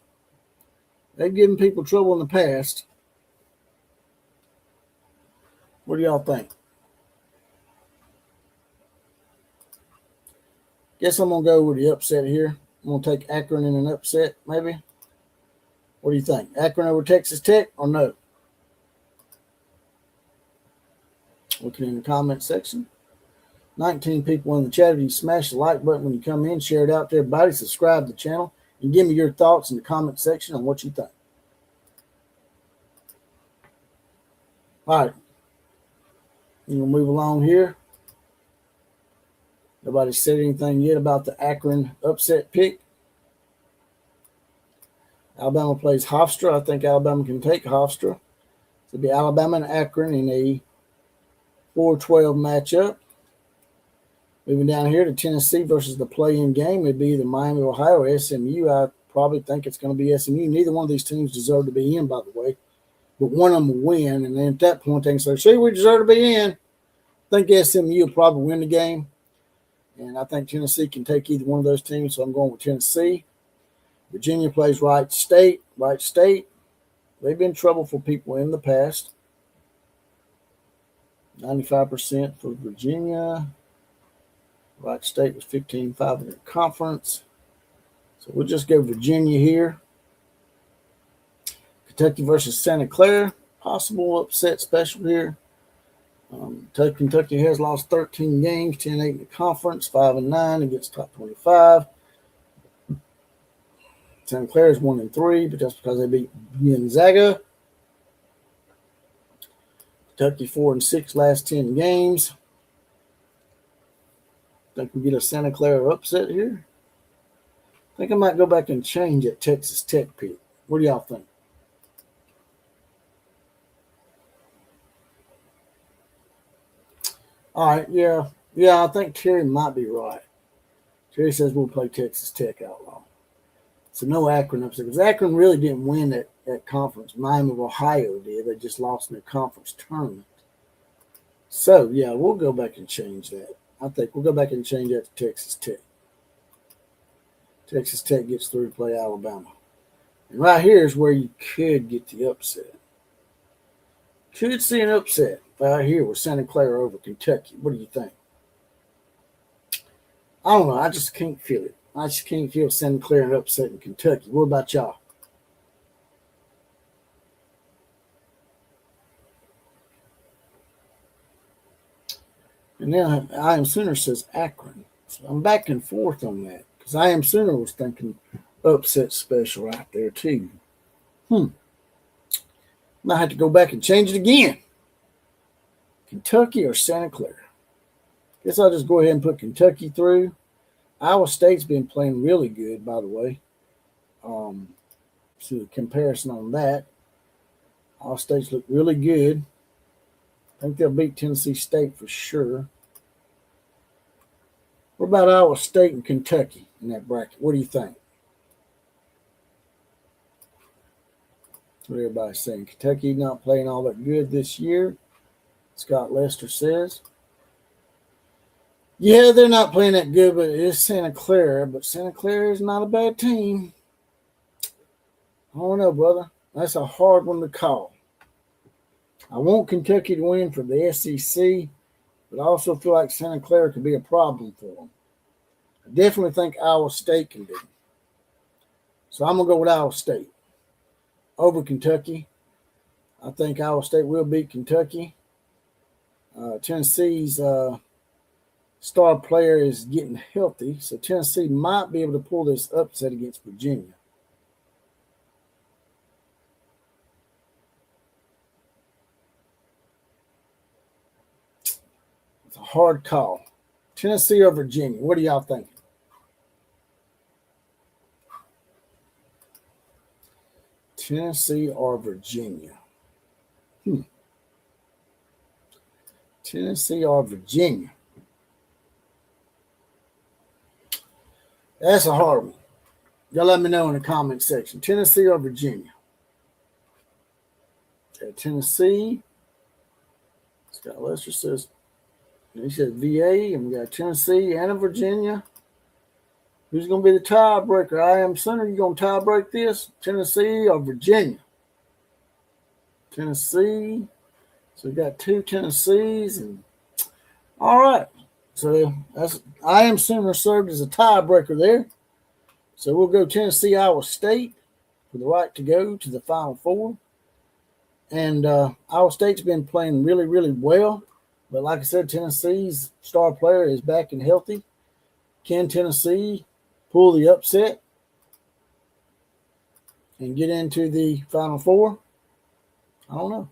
They've given people trouble in the past. What do y'all think? Guess I'm going to go with the upset here. I'm going to take Akron in an upset, maybe. What do you think? Akron over Texas Tech or no? Looking in the comment section. 19 people in the chat. If you smash the like button when you come in, share it out to everybody, subscribe to the channel, and give me your thoughts in the comment section on what you think. All right. We'll move along here. Nobody said anything yet about the Akron upset pick. Alabama plays Hofstra. I think Alabama can take Hofstra. It'll be Alabama and Akron in a 4-12 matchup. Moving down here to Tennessee versus the play-in game. It'd be either Miami, Ohio, or SMU. I probably think it's going to be SMU. Neither one of these teams deserve to be in, by the way. But one of them will win. And then at that point, they can say, see, we deserve to be in. I think SMU will probably win the game. And I think Tennessee can take either one of those teams, so I'm going with Tennessee. Virginia plays Wright State. Wright State, they've been trouble for people in the past. 95% for Virginia. Wright State was 15-5 in their conference. So we'll just go Virginia here. Kentucky versus Santa Clara. Possible upset special here. Kentucky has lost 13 games, 10-8 in the conference, 5-9 against top 25. Santa Clara is 1-3, but that's because they beat Gonzaga. Kentucky 4-6 last 10 games. Think we get a Santa Clara upset here. I think I might go back and change that Texas Tech pick. What do y'all think? All right, yeah, I think Terry might be right. Terry says we'll play Texas Tech Outlaw. So no Akron upset, because Akron really didn't win at that conference. Miami of Ohio did. They just lost in their conference tournament. So, yeah, we'll go back and change that. I think we'll go back and change that to Texas Tech. Texas Tech gets through to play Alabama. And right here is where you could get the upset. Could see an upset right here with Santa Clara over Kentucky. What do you think? I don't know. I just can't feel it. I just can't feel Santa Clara and upsetting Kentucky. What about y'all? And now I Am Sooner says Akron. So I'm back and forth on that because I Am Sooner was thinking upset special right there too. Might have to go back and change it again. Kentucky or Santa Clara? Guess I'll just go ahead and put Kentucky through. Iowa State's been playing really good, by the way. See the comparison on that. Iowa State's look really good. I think they'll beat Tennessee State for sure. What about Iowa State and Kentucky in that bracket? What do you think? What everybody's saying. Kentucky not playing all that good this year, Scott Lester says. Yeah, they're not playing that good, but it is Santa Clara. But Santa Clara is not a bad team. I don't know, brother. That's a hard one to call. I want Kentucky to win for the SEC, but I also feel like Santa Clara could be a problem for them. I definitely think Iowa State can be. So I'm going to go with Iowa State over Kentucky. I think Iowa State will beat Kentucky. Tennessee's star player is getting healthy, so Tennessee might be able to pull this upset against Virginia. It's a hard call. Tennessee or Virginia? What are y'all thinking? Tennessee or Virginia? Tennessee or Virginia? That's a hard one. Y'all let me know in the comment section. Tennessee or Virginia? Okay, Tennessee. Scott Lester says, he said VA, and we got Tennessee and a Virginia. Who's going to be the tiebreaker? I Am Sooner. You going to tie break this? Tennessee or Virginia? Tennessee. So we got two Tennessees. And all right. So that's I Am Sooner served as a tiebreaker there. So we'll go Tennessee, Iowa State for the right to go to the Final Four. And Iowa State's been playing really, really well. But like I said, Tennessee's star player is back and healthy. Can Tennessee pull the upset and get into the Final Four? I don't know.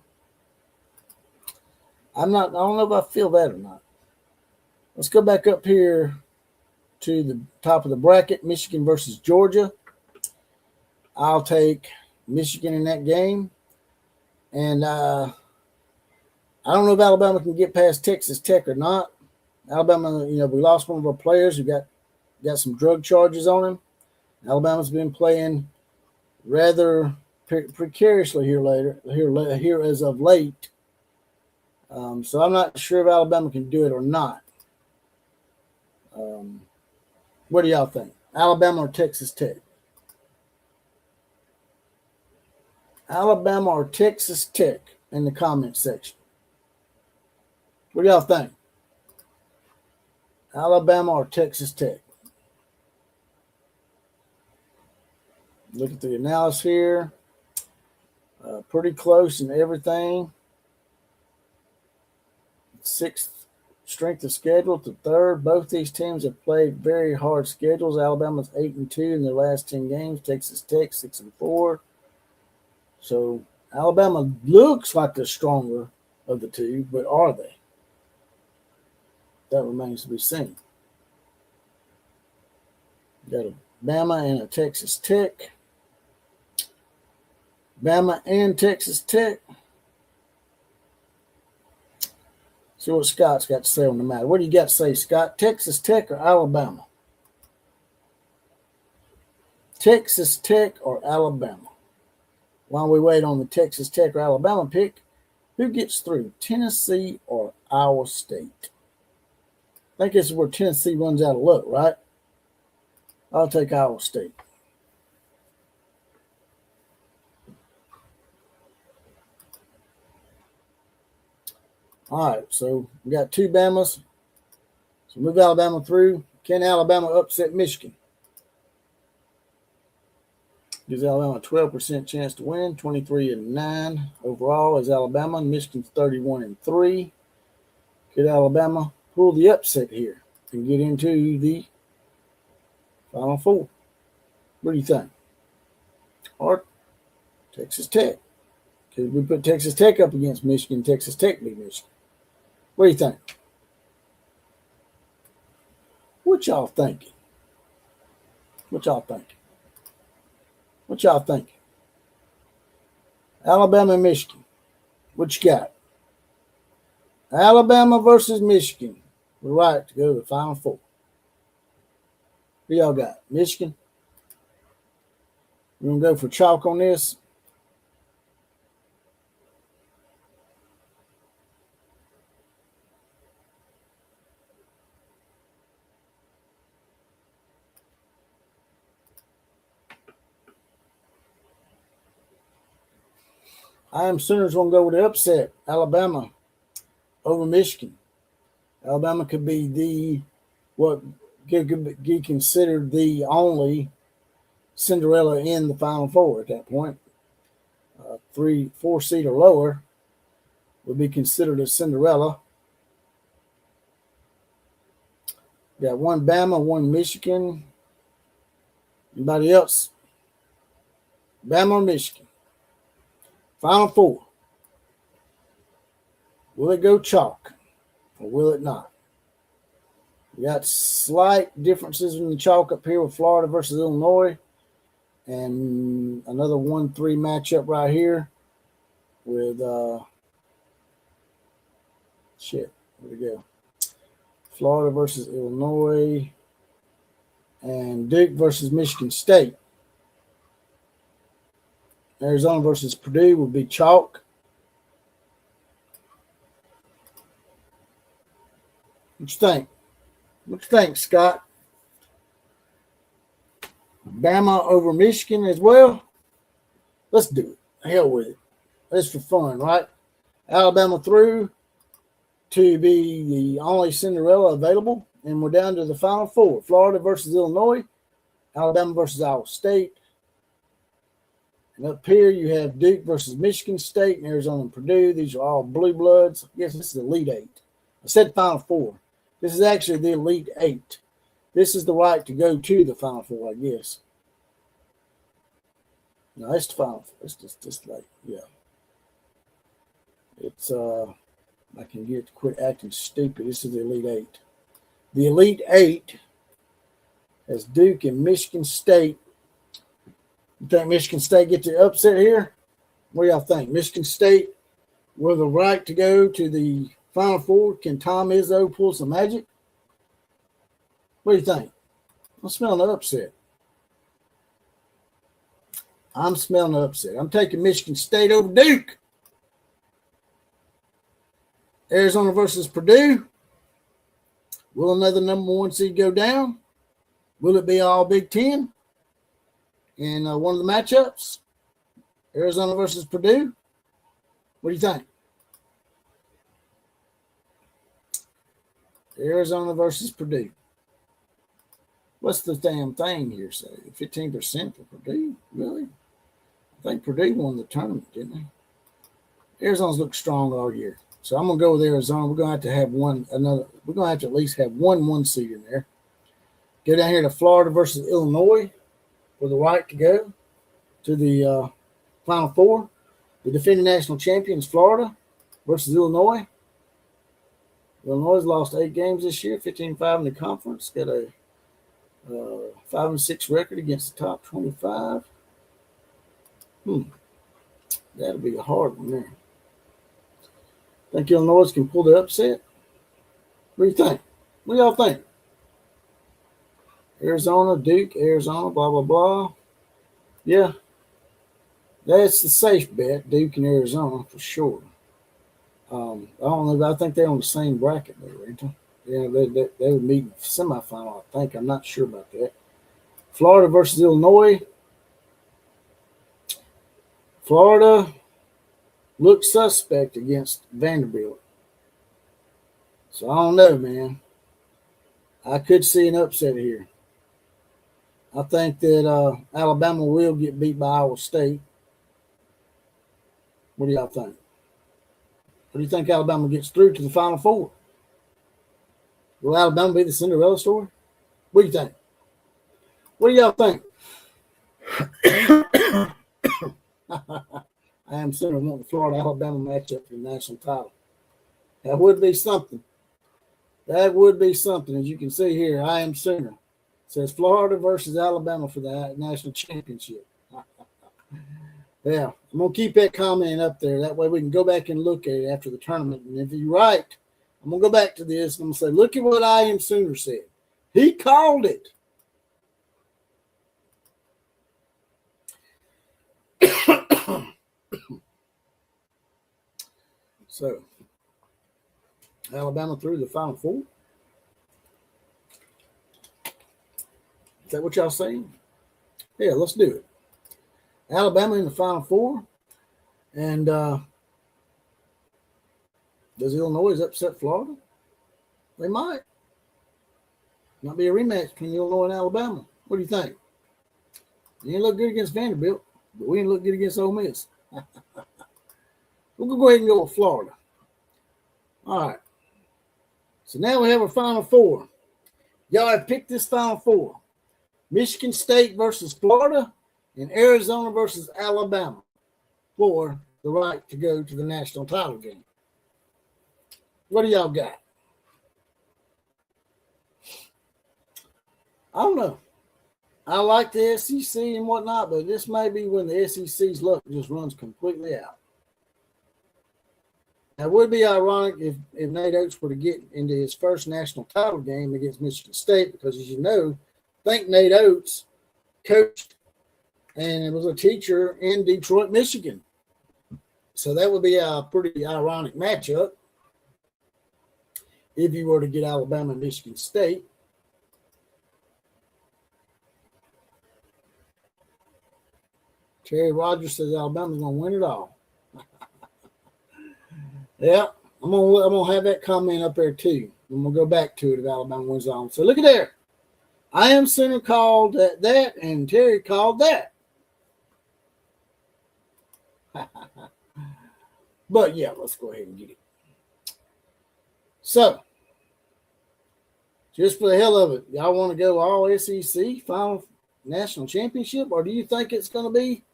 I don't know if I feel that or not. Let's go back up here to the top of the bracket, Michigan versus Georgia. I'll take Michigan in that game. And I don't know if Alabama can get past Texas Tech or not. Alabama, we lost one of our players who got some drug charges on him. Alabama's been playing rather precariously here as of late. So I'm not sure if Alabama can do it or not. What do y'all think? Alabama or Texas Tech? Alabama or Texas Tech in the comment section. What do y'all think? Alabama or Texas Tech? Look at the analysis here. Pretty close in everything. Sixth strength of schedule to third. Both these teams have played very hard schedules. Alabama's 8-2 in their last 10 games. Texas Tech 6-4. So Alabama looks like the stronger of the two, but are they? That remains to be seen. Got a Bama and a Texas Tech. Bama and Texas Tech. See what Scott's got to say on the matter. What do you got to say, Scott? Texas Tech or Alabama? Texas Tech or Alabama? while we wait on the Texas Tech or Alabama pick, who gets through, Tennessee or Iowa State? I think this is where Tennessee runs out of luck, right? I'll take Iowa State. All right, so we got two Bamas. So move Alabama through. Can Alabama upset Michigan? Gives Alabama a 12% chance to win, 23-9 overall as Alabama, and Michigan's 31-3. Could Alabama pull the upset here and get into the Final Four? What do you think? Or Texas Tech? Could we put Texas Tech up against Michigan? Texas Tech beat Michigan. What do you think? What y'all thinking? What y'all thinking? What y'all thinking? Alabama and Michigan. What you got? Alabama versus Michigan. We're right to go to the Final Four. Who y'all got? Michigan? We're going to go for chalk on this. I am Sooners going to go with the upset. Alabama over Michigan. Alabama could be what could be considered the only Cinderella in the Final Four at that point. 3-4 seed or lower would be considered a Cinderella. Got one Bama, one Michigan. Anybody else? Bama or Michigan? Final Four. Will it go chalk or will it not? We got slight differences in the chalk up here with Florida versus Illinois, and another 1-3 matchup right here with where'd it go? Florida versus Illinois and Duke versus Michigan State. Arizona versus Purdue would be chalk. What you think? What you think, Scott? Bama over Michigan as well? Let's do it. Hell with it. That's for fun, right? Alabama through to be the only Cinderella available. And we're down to the Final Four. Florida versus Illinois. Alabama versus Iowa State. And up here you have Duke versus Michigan State and Arizona and Purdue. These are all blue bloods. I guess this is the Elite Eight. I said Final Four. This is actually the Elite Eight. This is the right to go to the Final Four, I guess. No, it's the Final Four. It's just like, yeah. It's, I can get to quit acting stupid. This is the Elite Eight. The Elite Eight has Duke and Michigan State. You think Michigan State get the upset here? What do y'all think? Michigan State with the right to go to the Final Four. Can Tom Izzo pull some magic? What do you think? I'm smelling an upset. I'm smelling an upset. I'm taking Michigan State over Duke. Arizona versus Purdue. Will another number one seed go down? Will it be all Big Ten? In one of the matchups, Arizona versus Purdue. What do you think? Arizona versus Purdue. What's the damn thing here say? 15% for Purdue? Really? I think Purdue won the tournament, didn't they? Arizona's looked strong all year. So I'm going to go with Arizona. We're going to have to have we're going to have to at least have one seed in there. Go down here to Florida versus Illinois. With the right to go to the Final Four. The defending national champions, Florida versus Illinois. Illinois has lost 8 games this year, 15-5 in the conference. Got a 5-6 record against the top 25. That'll be a hard one there. Think Illinois can pull the upset? What do you think? What do y'all think? Arizona, Duke, Arizona, blah, blah, blah. Yeah. That's the safe bet, Duke and Arizona for sure. I don't know, but I think they're on the same bracket there, ain't they? Yeah, they would meet in the semifinal, I think. I'm not sure about that. Florida versus Illinois. Florida looks suspect against Vanderbilt. So I don't know, man. I could see an upset here. I think that Alabama will get beat by Iowa State. What do y'all think? What do you think Alabama gets through to the Final Four? Will Alabama be the Cinderella story? What do you think? What do y'all think? I am Center wanting the Florida Alabama matchup for the national title. That would be something. That would be something. As you can see here, I am Center. It says Florida versus Alabama for the national championship. Yeah, I'm going to keep that comment up there. That way we can go back and look at it after the tournament. And if you're right, I'm going to go back to this and I'm going to say, look at what I am Sooner said. He called it. So, Alabama through the Final Four. Is that what y'all saying? Yeah, let's do it. Alabama in the Final Four. And does Illinois upset Florida? They might. Might be a rematch between Illinois and Alabama. What do you think? They didn't look good against Vanderbilt, but we didn't look good against Ole Miss. We're going to go ahead and go with Florida. All right. So now we have our Final Four. Y'all have picked this Final Four. Michigan State versus Florida and Arizona versus Alabama for the right to go to the national title game. What do y'all got? I don't know. I like the SEC and whatnot, but this may be when the SEC's luck just runs completely out. Now, it would be ironic if Nate Oates were to get into his first national title game against Michigan State because, as you know, I think Nate Oates coached and was a teacher in Detroit, Michigan. So that would be a pretty ironic matchup if you were to get Alabama and Michigan State. Terry Rogers says Alabama's going to win it all. Yeah, I'm gonna have that comment up there too. And we'll go back to it if Alabama wins on. So look at there. I am Center called that, and Terry called that. But yeah, let's go ahead and get it. So, just for the hell of it, y'all want to go all SEC final national championship, or do you think it's going to be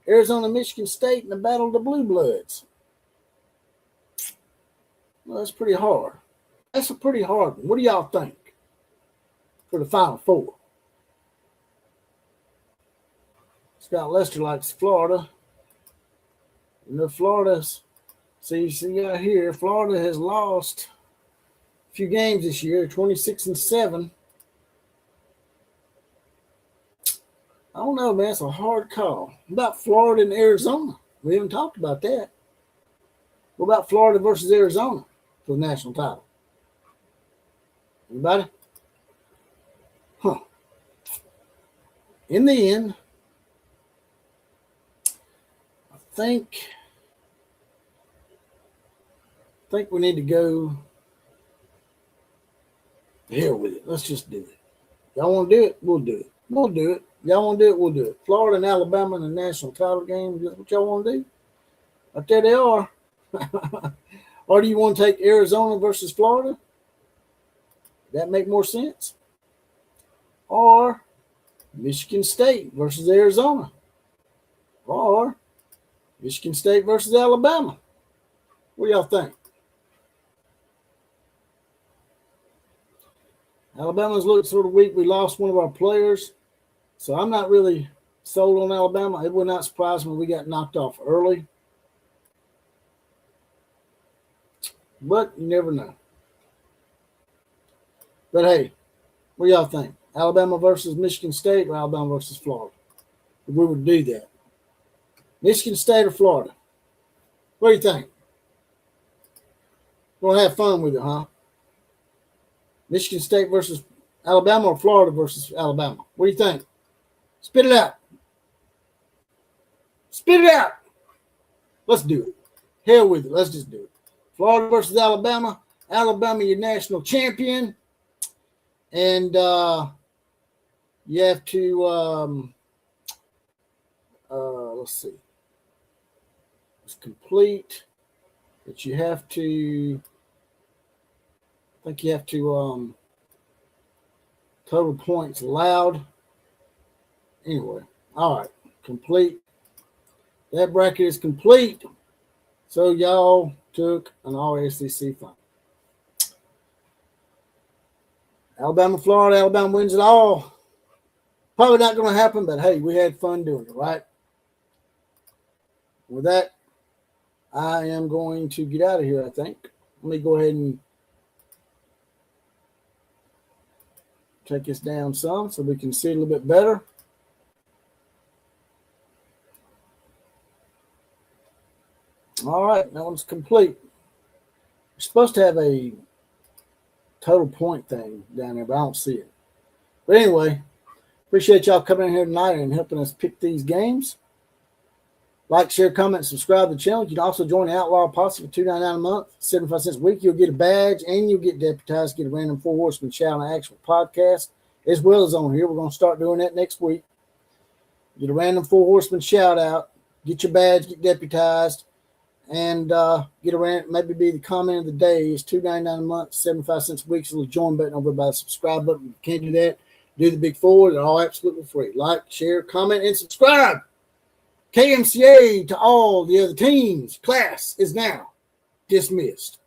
Arizona, Michigan State in the battle of the Blue Bloods? Well, that's pretty hard. That's a pretty hard one. What do y'all think for the Final Four? Scott Lester likes Florida. You know, Florida's, see out here, Florida has lost a few games this year, 26-7. I don't know, man. It's a hard call. What about Florida and Arizona? We haven't talked about that. What about Florida versus Arizona for the national title? Anybody? Huh. In the end, I think we need to go the hell with it. Let's just do it. Y'all want to do it? We'll do it. We'll do it. Y'all want to do it? We'll do it. Florida and Alabama in the national title game. Is that what y'all want to do? Right there they are. Or do you want to take Arizona versus Florida? That make more sense? Or Michigan State versus Arizona? Or Michigan State versus Alabama? What do y'all think? Alabama's looked sort of weak. We lost one of our players. So I'm not really sold on Alabama. It would not surprise me if we got knocked off early. But you never know. But hey, what do y'all think? Alabama versus Michigan State or Alabama versus Florida? If we would do that. Michigan State or Florida? What do you think? We'll have fun with it, huh? Michigan State versus Alabama or Florida versus Alabama? What do you think? Spit it out. Spit it out. Let's do it. Hell with it. Let's just do it. Florida versus Alabama. Alabama, your national champion. And you have to, let's see. It's complete. But you have to, I think you have to, total points allowed. Anyway, all right. Complete. That bracket is complete. So y'all took an all-SEC final. Alabama, Florida, Alabama wins it all. Probably not going to happen, but hey, we had fun doing it, right? With that, I am going to get out of here, I think. Let me go ahead and take this down some so we can see a little bit better. All right, that one's complete. We're supposed to have a total point thing down there, but I don't see it. But anyway, appreciate y'all coming in here tonight and helping us pick these games. Like, share, comment, subscribe to the channel. You can also join the Outlaw Posse for $2.99 a month, 75 cents a week. You'll get a badge and you'll get deputized, get a random Four Horsemen shout and actual podcast, as well as on here. We're going to start doing that next week. Get a random Four Horsemen shout out, get your badge, get deputized, and get around, maybe be the comment of the day. It's $2.99 a month, 75 cents a week. So the join button over by the subscribe button. You can't do that. Do the big four. They're all absolutely free. Like, share, comment, and subscribe. KMCA to all the other teams. Class is now dismissed.